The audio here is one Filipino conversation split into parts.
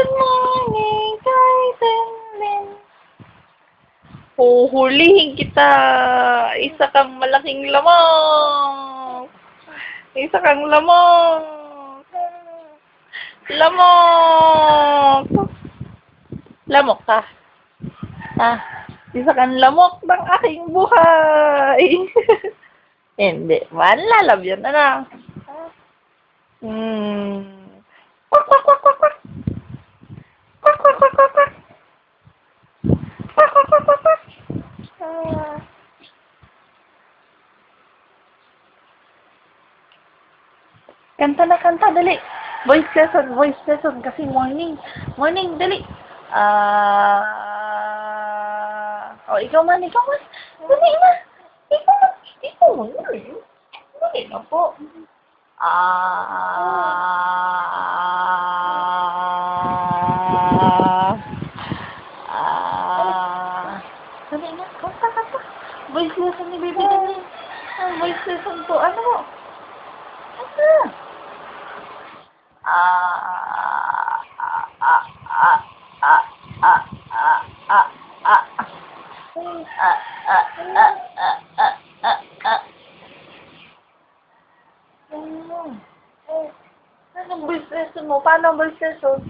Good morning, kay Tinlin. Huhulihin kita. Isa kang malaking lamok. Isa kang lamok. Lamok. Lamok ka. Ha? Isa kang lamok ng aking buhay. Hindi. Manlalab yun, ano? Kwak, kwak, kwak, kwak, kwak. Kwak, kwak, kwak, kwak, kwak. Kwak, kwak, kwak, kwak, kwak. Kanta na kanta, dali. Voice lesson, kasi morning. Morning, dali. Ikaw man. Dali na. Ikaw man. Dali na po. Dali na, kanta. Voice lesson ni baby, dali. Voice lesson po, ano? Kanta. Anong voice lesson mo? Paano ang voice lesson?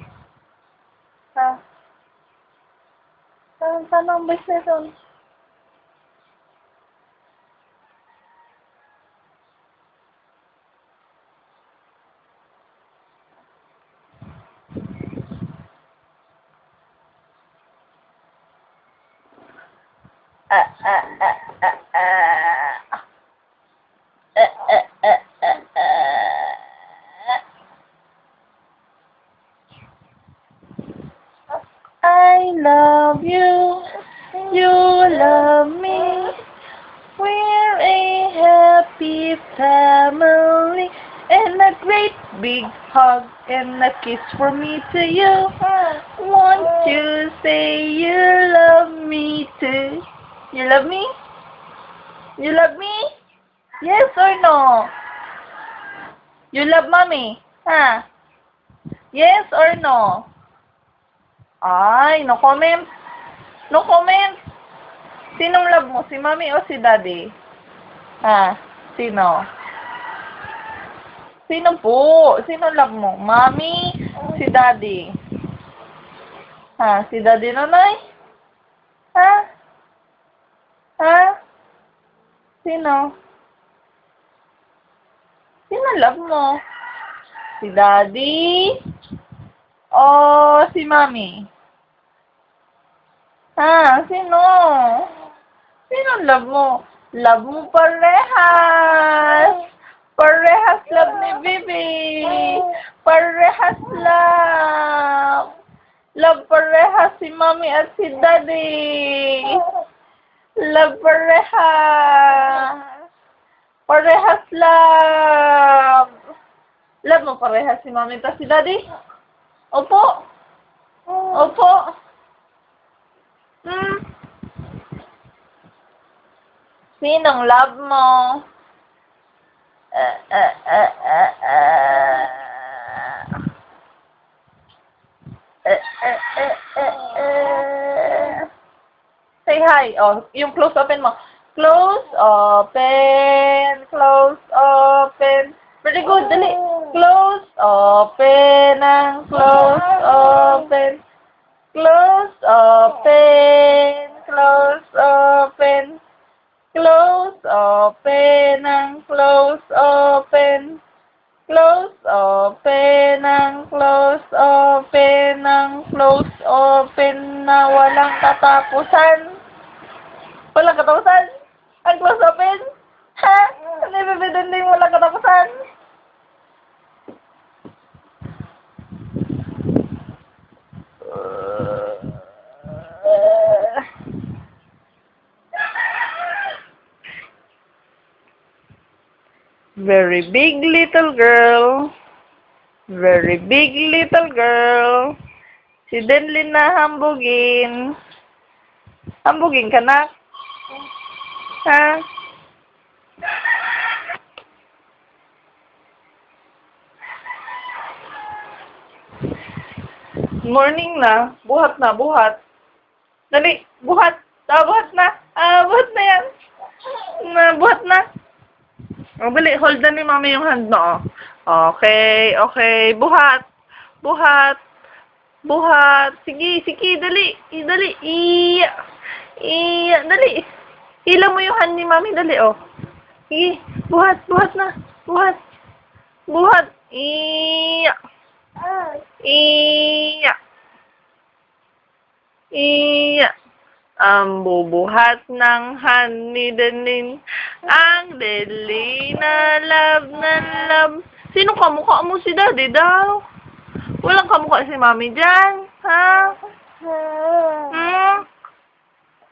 Ha? Paano ang voice lesson? I love you, you love me, we're a happy family, and a great big hug and a kiss from me to you. Won't you say you love me too? You love me? You love me? Yes or no? You love mommy? Ha? Yes or no? Ay, no comment. No comment. Sinong love mo? Si mommy o si daddy? Ha? Sino? Sino po? Sino love mo? Mommy? Si daddy? Ha? Si daddy nanay? Ha? Ha? Sino? Sino love mo? Si daddy? O si mommy? Ha? Sino? Sino love mo? Love mo parehas. Parehas love ni Bibi. Parehas love. Love parehas si mommy at si daddy. Love parehas. Parehas love. Love mo parehas si mommy at si daddy? Opo. Opo. Sinong love mo? Say hi. Oh, yung close open mo. Close open. Close open. Very good. Dali. Close open and close open. Close open. Close open. Close open and close open. Close open and close open and close open na walang katapusan. Walang katapusan? Ang close open? Ha? Ano yung bibidin walang katapusan? Very big little girl. Very big little girl. Si Denlin na hambugin. Hambugin ka na? Ha? Morning na. Buhat na, buhat. Dali, buhat. Buhat na. Buhat na yan. Buhat na. Dali, hold na ni mami yung hand mo. Okay, okay. Buhat. Buhat. Buhat. Sige, sige, dali. Dali. Iya. Iya, dali. Hila mo yung hand ni mami, dali, oh. Sige, buhat, buhat na. Buhat. Buhat. Iya. Iya. Iya. Ang bubuhat ng honey danin, ang deli na love. Sino kamukha mo si daddy daw? Walang kamukha si mami dyan, ha? Hmm?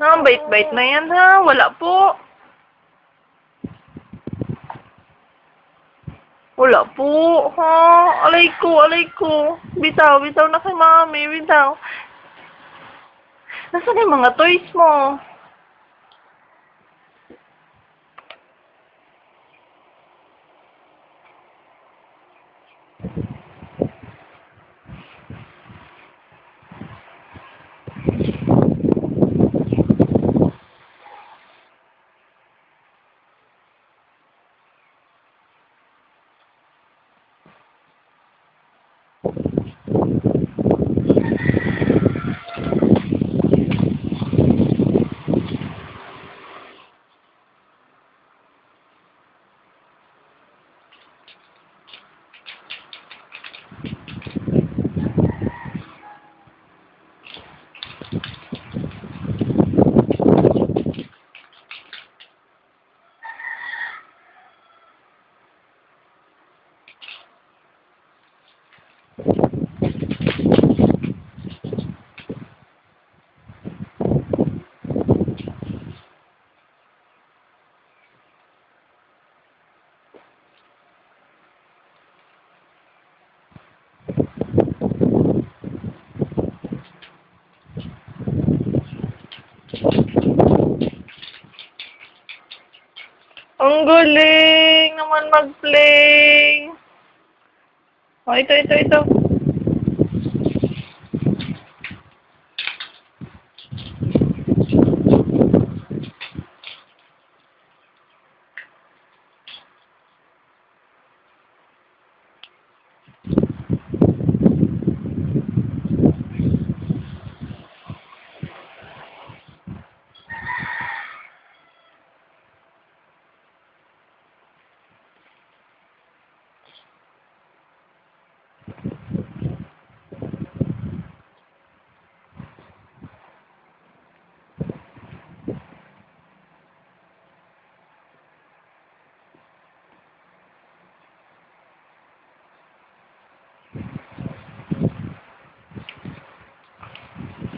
Ang bait-bait na yan, ha? Wala po. Wala po, ha? Alay ko. Bitaw na kay mami, bitaw. Nasaan yung mga toys mo? Ang galing naman mag-play. Oh, ito.